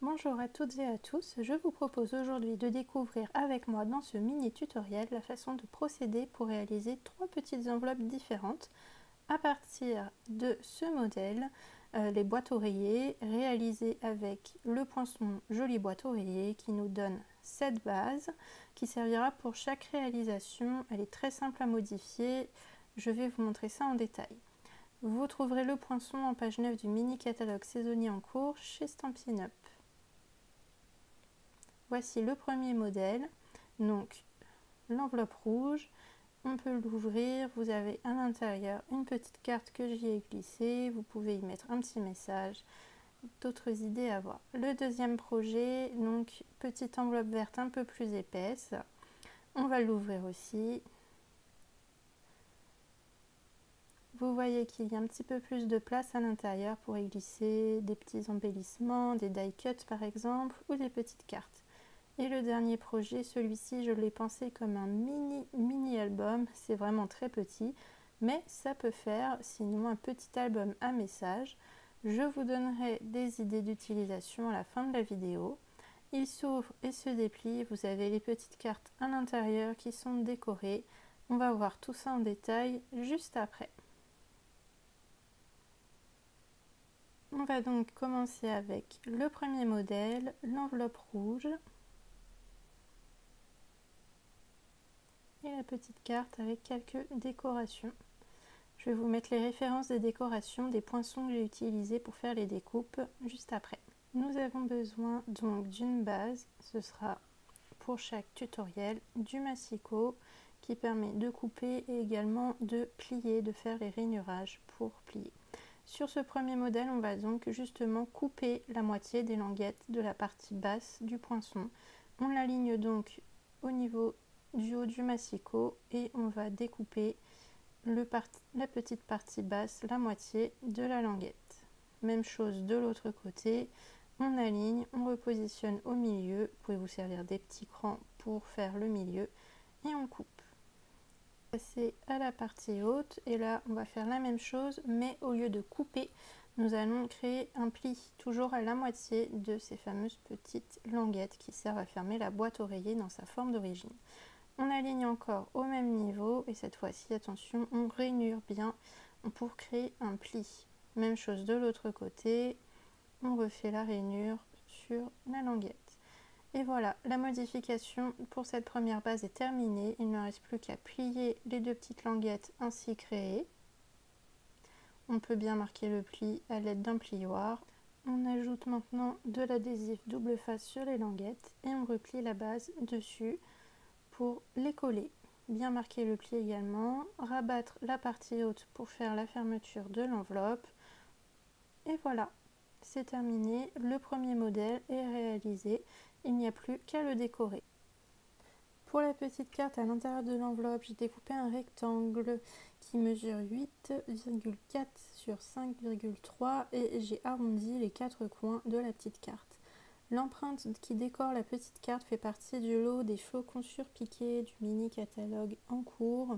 Bonjour à toutes et à tous, je vous propose aujourd'hui de découvrir avec moi dans ce mini tutoriel la façon de procéder pour réaliser trois petites enveloppes différentes à partir de ce modèle, les boîtes oreillers réalisées avec le poinçon Jolie Boîte Oreiller qui nous donne cette base qui servira pour chaque réalisation. Elle est très simple à modifier, je vais vous montrer ça en détail. Vous trouverez le poinçon en page 9 du mini catalogue saisonnier en cours chez Stampin' Up. Voici le premier modèle, donc l'enveloppe rouge, on peut l'ouvrir, vous avez à l'intérieur une petite carte que j'y ai glissée, vous pouvez y mettre un petit message, d'autres idées à voir. Le deuxième projet, donc petite enveloppe verte un peu plus épaisse, on va l'ouvrir aussi. Vous voyez qu'il y a un petit peu plus de place à l'intérieur pour y glisser des petits embellissements, des die cuts par exemple, ou des petites cartes. Et le dernier projet, celui-ci, je l'ai pensé comme un mini album, c'est vraiment très petit, mais ça peut faire sinon un petit album à messages. Je vous donnerai des idées d'utilisation à la fin de la vidéo. Il s'ouvre et se déplie, vous avez les petites cartes à l'intérieur qui sont décorées. On va voir tout ça en détail juste après. On va donc commencer avec le premier modèle, l'enveloppe rouge. Et la petite carte avec quelques décorations. Je vais vous mettre les références des décorations, des poinçons que j'ai utilisés pour faire les découpes juste après. Nous avons besoin donc d'une base, ce sera pour chaque tutoriel, du massicot qui permet de couper et également de plier, de faire les rainurages pour plier. Sur ce premier modèle, on va donc justement couper la moitié des languettes de la partie basse du poinçon. On l'aligne donc au niveau du haut du massicot et on va découper la petite partie basse, la moitié de la languette. Même chose de l'autre côté, on aligne, on repositionne au milieu, vous pouvez vous servir des petits crans pour faire le milieu et on coupe. Passer à la partie haute et là on va faire la même chose mais au lieu de couper, nous allons créer un pli toujours à la moitié de ces fameuses petites languettes qui servent à fermer la boîte oreiller dans sa forme d'origine. On aligne encore au même niveau et cette fois-ci, attention, on rainure bien pour créer un pli. Même chose de l'autre côté, on refait la rainure sur la languette. Et voilà, la modification pour cette première base est terminée. Il ne reste plus qu'à plier les deux petites languettes ainsi créées. On peut bien marquer le pli à l'aide d'un plioir. On ajoute maintenant de l'adhésif double face sur les languettes et on replie la base dessus pour les coller. Bien marquer le pli également, rabattre la partie haute pour faire la fermeture de l'enveloppe. Et voilà, c'est terminé, le premier modèle est réalisé, il n'y a plus qu'à le décorer. Pour la petite carte à l'intérieur de l'enveloppe, j'ai découpé un rectangle qui mesure 8,4 sur 5,3 et j'ai arrondi les quatre coins de la petite carte. L'empreinte qui décore la petite carte fait partie du lot des flocons surpiqués du mini catalogue en cours.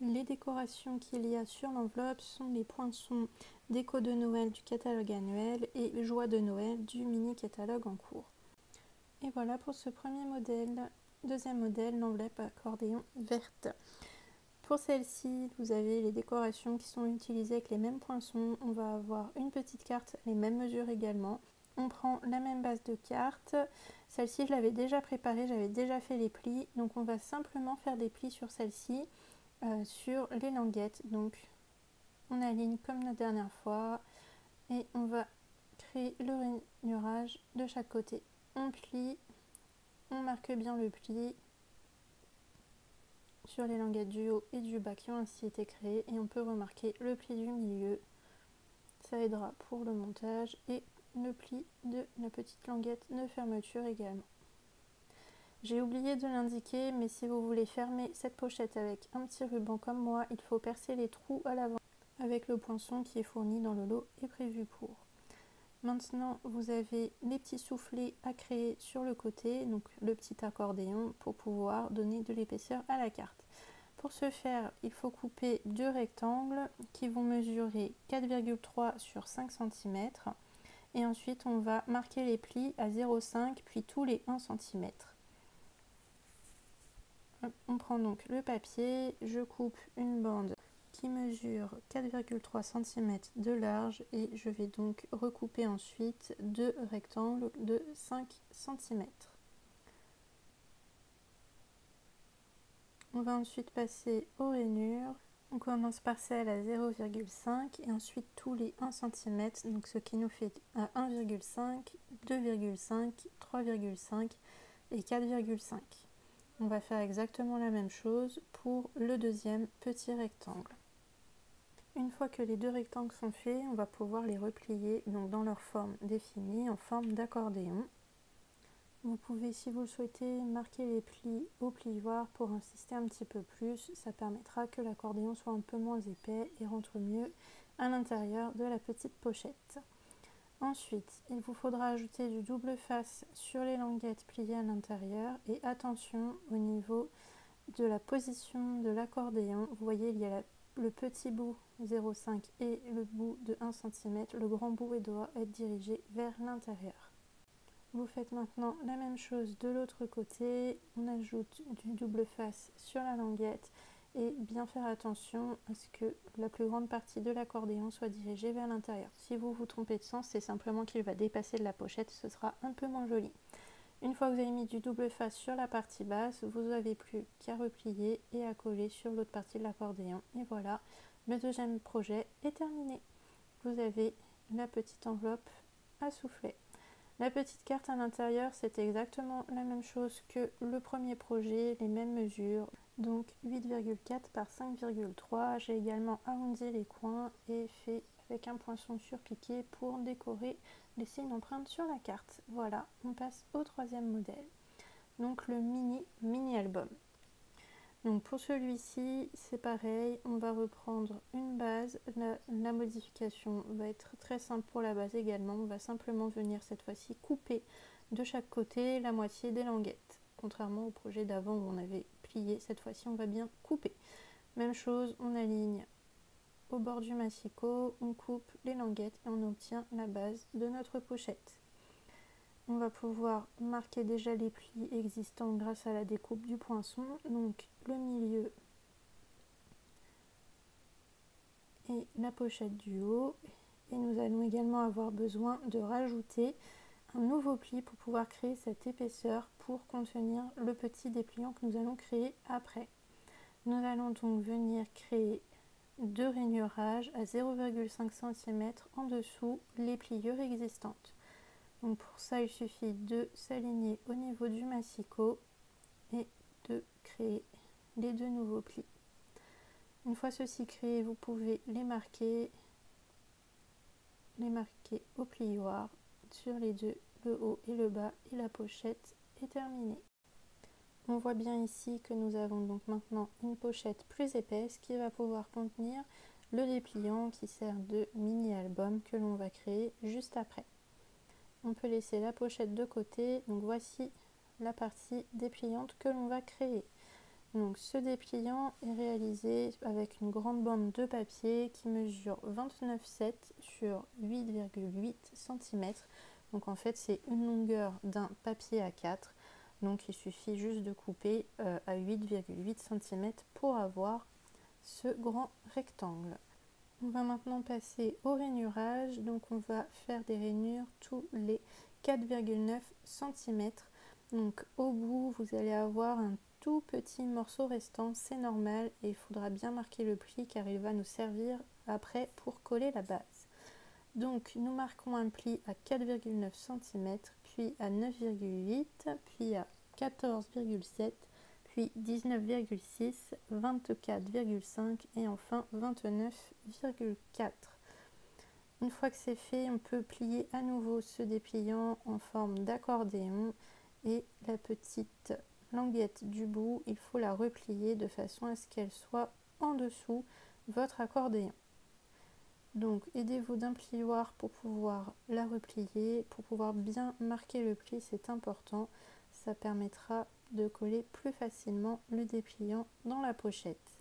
Les décorations qu'il y a sur l'enveloppe sont les poinçons déco de Noël du catalogue annuel et joie de Noël du mini catalogue en cours. Et voilà pour ce premier modèle. Deuxième modèle, l'enveloppe accordéon verte. Pour celle-ci, vous avez les décorations qui sont utilisées avec les mêmes poinçons. On va avoir une petite carte, les mêmes mesures également. On prend la même base de carte, celle-ci je l'avais déjà préparée, j'avais déjà fait les plis, donc on va simplement faire des plis sur celle-ci, sur les languettes. Donc on aligne comme la dernière fois et on va créer le rainurage de chaque côté. On plie, on marque bien le pli sur les languettes du haut et du bas qui ont ainsi été créées et on peut remarquer le pli du milieu, ça aidera pour le montage et le pli de la petite languette de fermeture également. J'ai oublié de l'indiquer, mais si vous voulez fermer cette pochette avec un petit ruban comme moi, il faut percer les trous à l'avant avec le poinçon qui est fourni dans le lot et prévu pour. Maintenant, vous avez les petits soufflets à créer sur le côté, donc le petit accordéon pour pouvoir donner de l'épaisseur à la carte. Pour ce faire, il faut couper deux rectangles qui vont mesurer 4,3 sur 5 cm Et ensuite on va marquer les plis à 0,5 puis tous les 1 cm. On prend donc le papier, je coupe une bande qui mesure 4,3 cm de large et je vais donc recouper ensuite deux rectangles de 5 cm. On va ensuite passer aux rainures. On commence par celle à 0,5 et ensuite tous les 1 cm, donc ce qui nous fait à 1,5, 2,5, 3,5 et 4,5. On va faire exactement la même chose pour le deuxième petit rectangle. Une fois que les deux rectangles sont faits, on va pouvoir les replier donc dans leur forme définie en forme d'accordéon. Vous pouvez, si vous le souhaitez, marquer les plis au plioir pour insister un petit peu plus. Ça permettra que l'accordéon soit un peu moins épais et rentre mieux à l'intérieur de la petite pochette. Ensuite, il vous faudra ajouter du double face sur les languettes pliées à l'intérieur et attention au niveau de la position de l'accordéon. Vous voyez, il y a le petit bout 0,5 et le bout de 1 cm. Le grand bout doit être dirigé vers l'intérieur. Vous faites maintenant la même chose de l'autre côté. On ajoute du double face sur la languette et bien faire attention à ce que la plus grande partie de l'accordéon soit dirigée vers l'intérieur. Si vous vous trompez de sens, c'est simplement qu'il va dépasser de la pochette, ce sera un peu moins joli. Une fois que vous avez mis du double face sur la partie basse, vous n'avez plus qu'à replier et à coller sur l'autre partie de l'accordéon. Et voilà, le deuxième projet est terminé. Vous avez la petite enveloppe à soufflet. La petite carte à l'intérieur, c'est exactement la même chose que le premier projet, les mêmes mesures. Donc 8,4 par 5,3. J'ai également arrondi les coins et fait avec un poinçon surpiqué pour décorer les signes d'empreinte sur la carte. Voilà, on passe au troisième modèle. Donc le mini album. Donc pour celui-ci, c'est pareil, on va reprendre une base. La modification va être très simple pour la base également. On va simplement venir cette fois-ci couper de chaque côté la moitié des languettes. Contrairement au projet d'avant où on avait plié, cette fois-ci on va bien couper. Même chose, on aligne au bord du massicot, on coupe les languettes et on obtient la base de notre pochette. On va pouvoir marquer déjà les plis existants grâce à la découpe du poinçon, donc le milieu et la pochette du haut. Et nous allons également avoir besoin de rajouter un nouveau pli pour pouvoir créer cette épaisseur pour contenir le petit dépliant que nous allons créer après. Nous allons donc venir créer deux rainurages à 0,5 cm en dessous les pliures existantes. Donc pour ça, il suffit de s'aligner au niveau du massicot et de créer les deux nouveaux plis. Une fois ceci créé, vous pouvez les marquer au plioir sur les deux, le haut et le bas, et la pochette est terminée. On voit bien ici que nous avons donc maintenant une pochette plus épaisse qui va pouvoir contenir le dépliant qui sert de mini-album que l'on va créer juste après. On peut laisser la pochette de côté, donc voici la partie dépliante que l'on va créer. Donc ce dépliant est réalisé avec une grande bande de papier qui mesure 29,7 sur 8,8 cm. Donc en fait c'est une longueur d'un papier A4. Donc il suffit juste de couper à 8,8 cm pour avoir ce grand rectangle. On va maintenant passer au rainurage. Donc on va faire des rainures tous les 4,9 cm. Donc au bout vous allez avoir un tout petit morceau restant, c'est normal et il faudra bien marquer le pli car il va nous servir après pour coller la base. Donc nous marquons un pli à 4,9 cm, puis à 9,8, puis à 14,7, puis 19,6, 24,5 et enfin 29,4. Une fois que c'est fait, on peut plier à nouveau ce dépliant en forme d'accordéon et la petite languette du bout, il faut la replier de façon à ce qu'elle soit en dessous votre accordéon. Donc aidez-vous d'un plioir pour pouvoir la replier, pour pouvoir bien marquer le pli, c'est important, ça permettra de coller plus facilement le dépliant dans la pochette.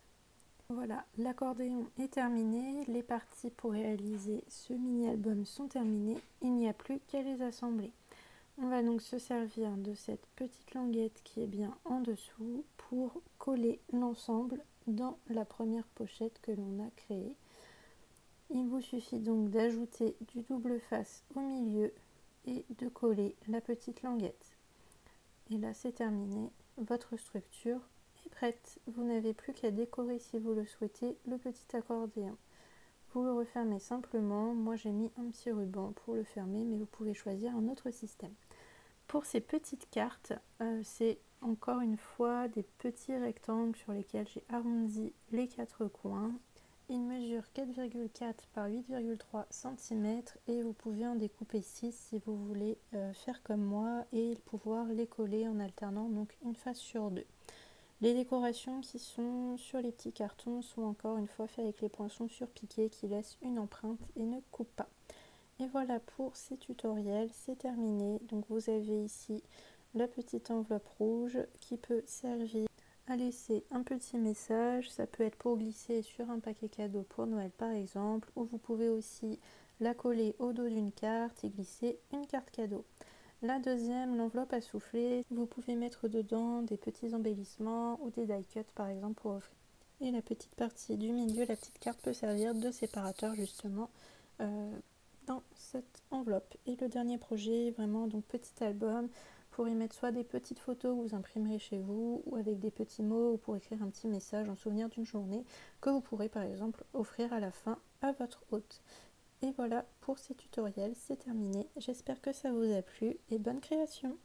Voilà, l'accordéon est terminé, les parties pour réaliser ce mini-album sont terminées, il n'y a plus qu'à les assembler. On va donc se servir de cette petite languette qui est bien en dessous pour coller l'ensemble dans la première pochette que l'on a créée. Il vous suffit donc d'ajouter du double face au milieu et de coller la petite languette. Et là c'est terminé, votre structure est prête. Vous n'avez plus qu'à décorer si vous le souhaitez le petit accordéon. Vous le refermez simplement, moi j'ai mis un petit ruban pour le fermer mais vous pouvez choisir un autre système. Pour ces petites cartes, c'est encore une fois des petits rectangles sur lesquels j'ai arrondi les quatre coins. Ils mesurent 4,4 par 8,3 cm et vous pouvez en découper 6 si vous voulez faire comme moi et pouvoir les coller en alternant donc une face sur deux. Les décorations qui sont sur les petits cartons sont encore une fois faites avec les poinçons surpiqués qui laissent une empreinte et ne coupent pas. Et voilà pour ces tutoriels, c'est terminé. Donc vous avez ici la petite enveloppe rouge qui peut servir à laisser un petit message. Ça peut être pour glisser sur un paquet cadeau pour Noël par exemple, ou vous pouvez aussi la coller au dos d'une carte et glisser une carte cadeau. La deuxième, l'enveloppe à souffler, vous pouvez mettre dedans des petits embellissements ou des die cuts par exemple pour offrir. Et la petite partie du milieu, la petite carte peut servir de séparateur justement dans cette enveloppe. Et le dernier projet, vraiment donc petit album, pour y mettre soit des petites photos que vous imprimerez chez vous ou avec des petits mots ou pour écrire un petit message en souvenir d'une journée que vous pourrez par exemple offrir à la fin à votre hôte. Et voilà pour ces tutoriels, c'est terminé. J'espère que ça vous a plu et bonne création!